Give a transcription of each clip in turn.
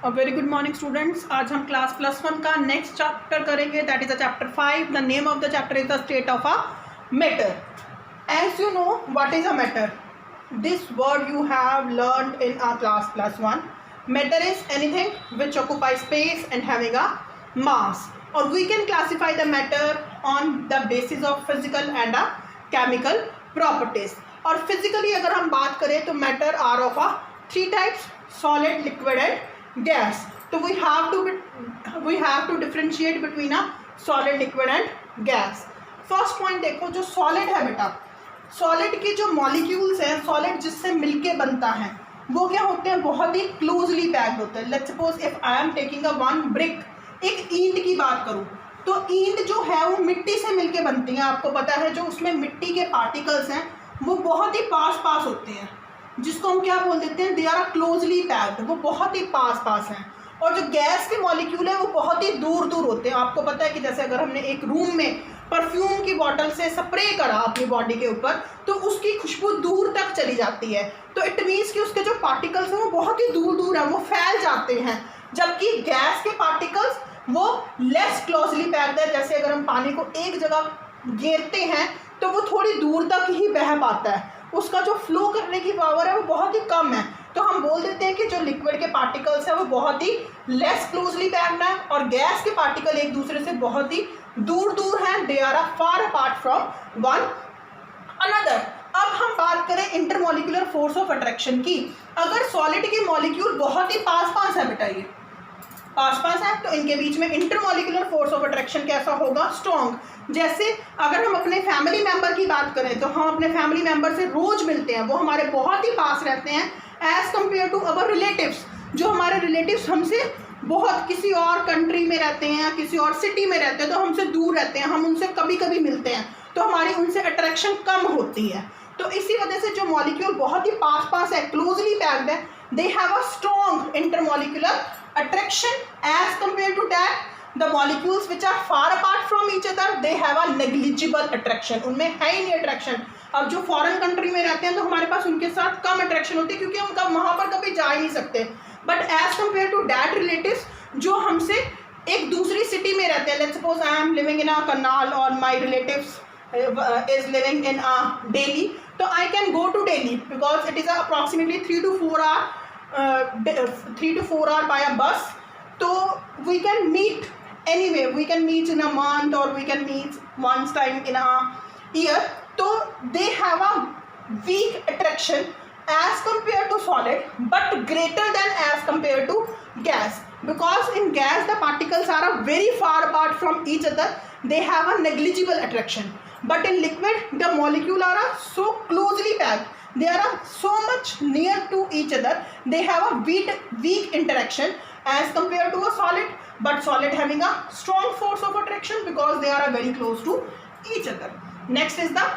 Very good morning students. आज हम class +1 का नेक्स्ट चैप्टर करेंगे, that is the chapter 5। The name of the chapter is the state of a matter. As you know what is a matter, this word you have learned in our class +1. Matter is anything which occupies space and having a mass, or we can classify the matter on the basis of physical and chemical properties. और physically अगर हम बात करें तो matter are of a 3 types: solid, liquid and gas. तो we have to differentiate between a solid, liquid and gas. First point देखो, जो solid है बेटा, सॉलिड के जो मॉलिक्यूल्स हैं, सॉलिड जिससे मिलके बनता है, वो क्या होते हैं, बहुत ही क्लोजली पैक्ड होते हैं। Let's suppose if I am taking a one brick, एक ईंट की बात करूँ तो ईंट जो है वो मिट्टी से मिलके बनती है। आपको पता है जो उसमें मिट्टी के पार्टिकल्स हैं वो बहुत ही पास होते हैं, जिसको हम क्या बोल देते हैं, दे आर क्लोजली पैक्ड, वो बहुत ही पास हैं। और जो गैस के मॉलिक्यूल है वो बहुत ही दूर होते हैं। आपको पता है कि जैसे अगर हमने एक रूम में परफ्यूम की बॉटल से स्प्रे करा अपनी बॉडी के ऊपर तो उसकी खुशबू दूर तक चली जाती है। तो इट मीन्स कि उसके जो पार्टिकल्स हैं वो बहुत ही दूर हैं, वो फैल जाते हैं। जबकि गैस के पार्टिकल्स वो लेस क्लोजली पैक्ड है। जैसे अगर हम पानी को एक जगह घेरते हैं तो वो थोड़ी दूर तक ही बह पाता है, उसका जो फ्लो करने की पावर है वो बहुत ही कम है। तो हम बोल देते हैं कि जो लिक्विड के पार्टिकल्स हैं वो बहुत ही लेस क्लोजली पैक्ड है और गैस के पार्टिकल एक दूसरे से बहुत ही दूर हैं, they are far apart from one another. अब हम बात करें इंटरमॉलिक्यूलर फोर्स ऑफ अट्रैक्शन की। अगर सॉलिड के मॉलिक्यूल बहुत ही पास है बेटा, ये पास है, तो इनके बीच में इंटरमॉलिक्यूलर फोर्स ऑफ अट्रैक्शन कैसा होगा, स्ट्रॉन्ग। जैसे अगर हम अपने फैमिली मेंबर की बात करें तो हम अपने फैमिली मेंबर से रोज मिलते हैं, वो हमारे बहुत ही पास रहते हैं as compare to our relatives. जो हमारे रिलेटिव्स हमसे बहुत किसी और कंट्री में रहते हैं या किसी और सिटी में रहते हैं तो हमसे दूर रहते हैं, हम उनसे कभी मिलते हैं तो हमारी उनसे अट्रैक्शन कम होती है। तो इसी वजह से जो मॉलिक्यूल बहुत ही पास है, क्लोजली पैक्ड है, दे have a strong intermolecular attraction as compared to that the molecules which are far apart from each other they have a negligible attraction, उनमें है ही नहीं अट्रैक्शन। अब जो फॉरेन कंट्री में रहते हैं तो हमारे पास उनके साथ कम अट्रैक्शन होती है क्योंकि हम कब वहाँ पर कभी जा ही नहीं सकते। But as compare to that relatives जो हमसे एक दूसरी सिटी में रहते हैं, let's suppose I am living in a Karnal और my relatives is living in Delhi, तो I can go to Delhi because it is approximately 3 to 4 hour by a bus. So we can meet anyway, we can meet in a month or we can meet once time in a year. So they have a weak attraction as compared to solid but greater than as compared to gas, because in gas the particles are very far apart from each other, they have a negligible attraction. But in liquid the molecule are so closely packed, they are so much near to each other, they have a weak interaction as compared to a solid, but solid having a strong force of attraction because they are very close to each other. Next is the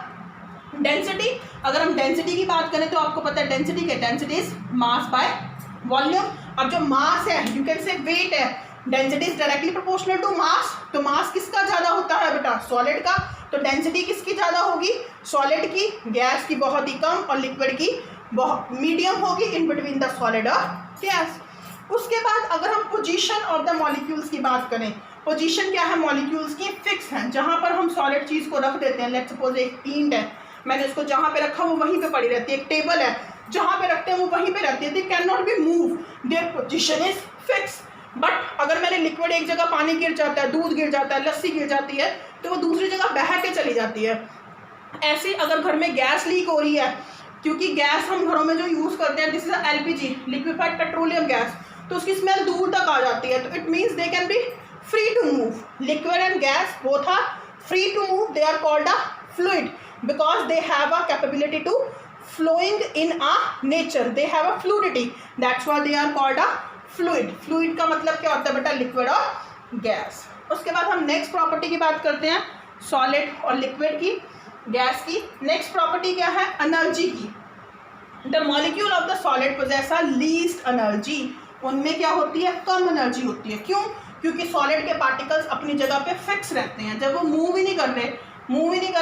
density. अगर हम density की बात करें तो आपको पता है density क्या, density is mass by volume. अब जो mass है you can say weight है, density is directly proportional to mass. तो mass किसका ज़्यादा होता है बेटा, solid का। तो डेंसिटी किसकी ज़्यादा होगी, सॉलिड की। गैस की बहुत ही कम और लिक्विड की बहुत मीडियम होगी इन बिटवीन द सॉलिड और गैस। उसके बाद अगर हम पोजीशन ऑफ द मॉलिक्यूल्स की बात करें, पोजीशन क्या है मॉलिक्यूल्स की, फिक्स है। जहाँ पर हम सॉलिड चीज़ को रख देते हैं, लेट्स सपोज एक ईंट है, मैंने इसको जहाँ पे रखा वो वहीं पे पड़ी रहती है। एक टेबल है, जहाँ पे रखते हैं वो वहीं पे रहती है, they can not be move, their position is fix. But अगर मैंने लिक्विड एक जगह, पानी गिर जाता है, दूध गिर जाता है, लस्सी गिर जाती है, तो वो दूसरी जगह बह के चली जाती है। ऐसे अगर घर में गैस लीक हो रही है, क्योंकि गैस हम घरों में जो यूज़ करते हैं, this is LPG, liquefied petroleum gas, तो उसकी स्मेल दूर तक आ जाती है। तो it means they can be free to move. Liquid and gas both are free to move, they are called a fluid because they have a capability to flowing in a nature, they have a fluidity, that's why they are called a fluid. Fluid का मतलब क्या होता है बेटा, liquid और gas. उसके बाद हम नेक्स्ट प्रॉपर्टी की बात करते हैं, सॉलिड और लिक्विड की, गैस की। नेक्स्ट प्रॉपर्टी क्या है, एनर्जी की। The molecule of the solid possess a least energy, उनमें क्या होती है, कम एनर्जी होती है। क्यों, क्योंकि सॉलिड के पार्टिकल्स अपनी जगह पे फिक्स रहते हैं, जब वो मूव ही नहीं कर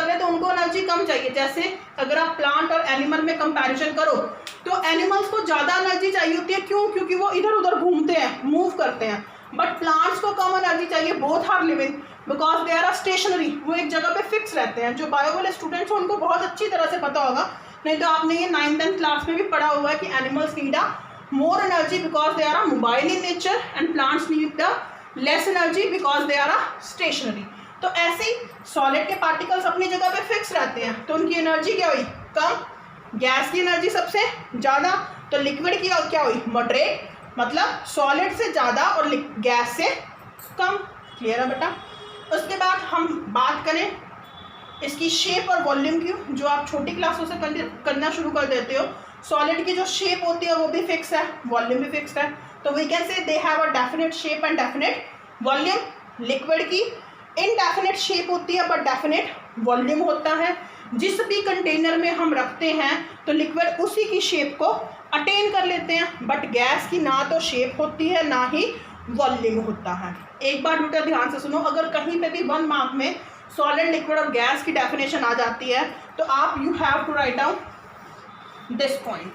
रहे तो उनको एनर्जी कम चाहिए। जैसे अगर आप प्लांट और एनिमल में कंपैरिजन करो तो एनिमल्स को ज़्यादा एनर्जी चाहिए होती है। क्यों, क्योंकि वो इधर उधर घूमते हैं, हैं, मूव करते हैं, बट प्लांट्स को कम एनर्जी चाहिए, both are living because they are stationary, वो एक जगह पे फिक्स रहते हैं। जो बायो वाले स्टूडेंट्स हैं उनको बहुत अच्छी तरह से पता होगा, नहीं तो आपने ये 9th-10th क्लास में भी पढ़ा हुआ है कि animals need a more energy because they are mobile in nature and plants need the less energy because they are stationary. तो ऐसे ही सॉलिड के पार्टिकल्स अपनी जगह पे फिक्स रहते हैं, तो उनकी एनर्जी क्या हुई, कम। गैस की एनर्जी सबसे ज़्यादा, तो लिक्विड की क्या हुई, मॉडरेट, मतलब सॉलिड से ज़्यादा और गैस से कम। क्लियर है बेटा। उसके बाद हम बात करें इसकी शेप और वॉल्यूम की, जो आप छोटी क्लासों से करना शुरू कर देते हो। सॉलिड की जो शेप होती है वो भी फिक्स है, वॉल्यूम भी फिक्स है, तो we can say they have a definite shape and definite volume. Liquid की इनडेफिनेट शेप होती है बट डेफिनेट वॉल्यूम होता है। जिस भी कंटेनर में हम रखते हैं तो लिक्विड उसी की शेप को अटेन कर लेते हैं, बट गैस की ना तो शेप होती है ना ही वॉल्यूम होता है। एक बार बेटा ध्यान से सुनो, अगर कहीं पे भी 1 मार्क में सॉलिड, लिक्विड और गैस की डेफिनेशन आ जाती है तो आप you have to write down this point.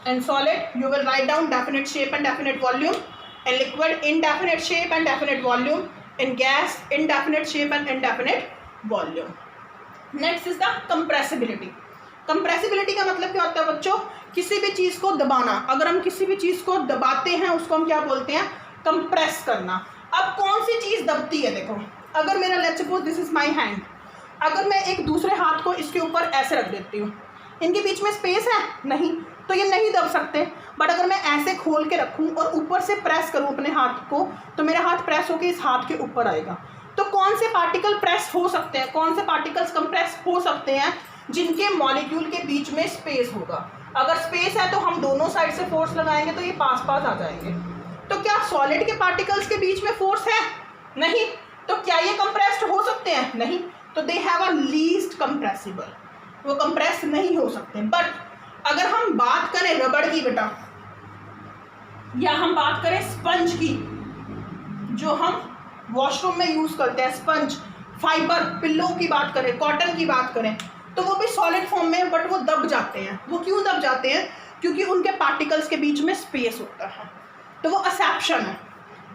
In solid you will write down definite shape and definite volume, in liquid indefinite shape and definite volume, in gas indefinite shape and indefinite volume. Next is the compressibility. Compressibility का मतलब क्या होता है बच्चों, किसी भी चीज़ को दबाना। अगर हम किसी भी चीज़ को दबाते हैं उसको हम क्या बोलते हैं, कंप्रेस करना। अब कौन सी चीज़ दबती है, देखो अगर मेरा let's suppose this is my hand, अगर मैं एक दूसरे हाथ को इसके ऊपर ऐसे रख देती हूँ, इनके बीच में स्पेस है नहीं, तो ये नहीं दब सकते। बट अगर मैं ऐसे खोल के रखूँ और ऊपर से प्रेस करूँ अपने हाथ को, तो मेरा हाथ प्रेस होकर इस हाथ के ऊपर आएगा। तो कौन से पार्टिकल प्रेस हो सकते हैं, कौन से पार्टिकल्स कंप्रेस हो सकते हैं, जिनके मॉलिक्यूल के बीच में स्पेस होगा। अगर स्पेस है तो हम दोनों साइड से फोर्स लगाएंगे तो ये पास पास आ जाएंगे। तो क्या सॉलिड के पार्टिकल्स के बीच में फोर्स है, नहीं, तो क्या ये कंप्रेस्ड हो सकते हैं, नहीं, तो दे हैव अ लीस्ट कंप्रेसिबल, वो कंप्रेस नहीं हो सकते। बट अगर हम बात करें रबड़ की बेटा, या हम बात करें स्पंज की, जो हम वॉशरूम में यूज करते हैं, स्पंज, फाइबर, पिल्लो की बात करें, कॉटन की बात करें, तो वो भी सॉलिड फॉर्म में, बट वो दब जाते हैं। वो क्यों दब जाते हैं, क्योंकि उनके पार्टिकल्स के बीच में स्पेस होता है, तो वो एक्सेप्शन है।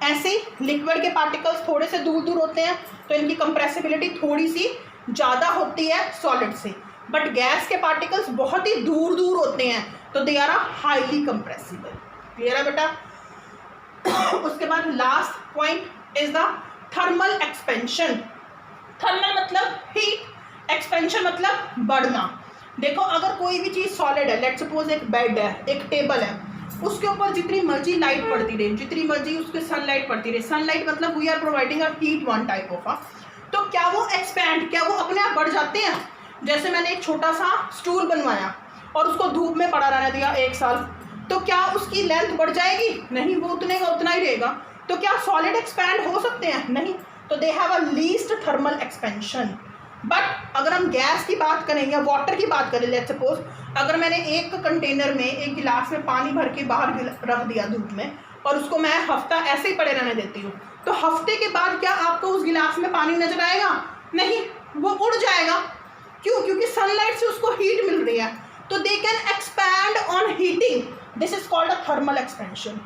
ऐसे ही लिक्विड के पार्टिकल्स थोड़े से दूर दूर होते हैं तो इनकी कंप्रेसिबिलिटी थोड़ी सी ज़्यादा होती है सॉलिड से, बट गैस के पार्टिकल्स बहुत ही दूर दूर होते हैं तो they are highly compressible. Clear है बेटा। उसके बाद last point is the thermal expansion. Thermal मतलब हीट, एक्सपेंशन मतलब बढ़ना। देखो अगर कोई भी चीज़ सॉलिड है, लेट्स सपोज एक बेड है, एक टेबल है, उसके ऊपर जितनी मर्जी लाइट पड़ती रहे, जितनी मर्जी उसके सनलाइट पड़ती रहे, सनलाइट मतलब we are providing a heat one type of, तो क्या वो एक्सपैंड, क्या वो अपने आप बढ़ जाते हैं। जैसे मैंने एक छोटा सा स्टूल बनवाया और उसको धूप में पड़ा रहने दिया 1 साल, तो क्या उसकी लेंथ बढ़ जाएगी, नहीं, वो उतने का उतना ही रहेगा। तो क्या सॉलिड एक्सपैंड हो सकते हैं, नहीं, तो दे have a least thermal expansion. But अगर हम गैस की बात करें या वाटर की बात करें, लेट्स सपोज अगर मैंने एक कंटेनर में, एक गिलास में पानी भर के बाहर रख दिया धूप में और उसको मैं हफ्ता ऐसे ही पड़े रहने देती हूँ, तो हफ्ते के बाद क्या आपको उस गिलास में पानी नजर आएगा, नहीं, वो उड़ जाएगा। क्यों, क्योंकि सनलाइट से उसको हीट मिल रही है, तो they can expand on heating, this is called a thermal expansion.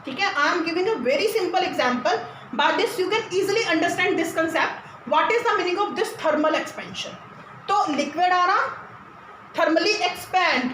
ठीक है, I am giving a very simple example, by this you can easily understand this concept, what is the meaning of this thermal expansion. तो liquid आ रहा thermally expand,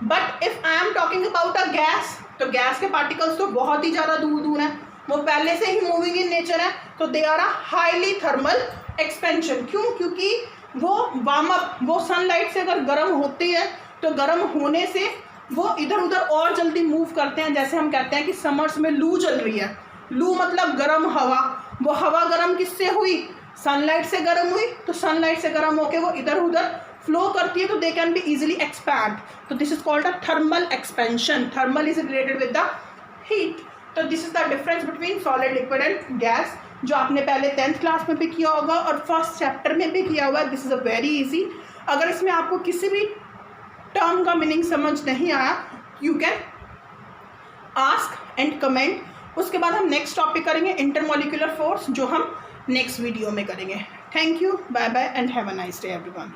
but if I am talking about a gas, तो gas के particles तो बहुत ही ज़्यादा दूर दूर हैं, वो पहले से ही मूविंग इन नेचर है, तो they are a highly thermal expansion. क्यों, क्योंकि वो वार्म अप, वो सनलाइट से अगर गर्म होते हैं तो गर्म होने से वो इधर उधर और जल्दी मूव करते हैं। जैसे हम कहते हैं कि समर्स में लू चल रही है, लू मतलब गर्म हवा, वो हवा गर्म किससे हुई, सनलाइट से गर्म हुई, तो सनलाइट से गर्म होकर वो इधर उधर फ्लो करती है, तो they can be easily expand, तो this is called a thermal expansion. Thermal is related with the heat. तो this is the difference between solid, liquid and gas, जो आपने पहले 10th क्लास में भी किया होगा और फर्स्ट चैप्टर में भी किया हुआ है। This is a very easy. अगर इसमें आपको किसी भी टर्म का मीनिंग समझ नहीं आया, you can ask and comment. उसके बाद हम नेक्स्ट टॉपिक करेंगे इंटरमॉलिक्यूलर फोर्स, जो हम नेक्स्ट वीडियो में करेंगे। Thank you, bye bye and have a nice day everyone.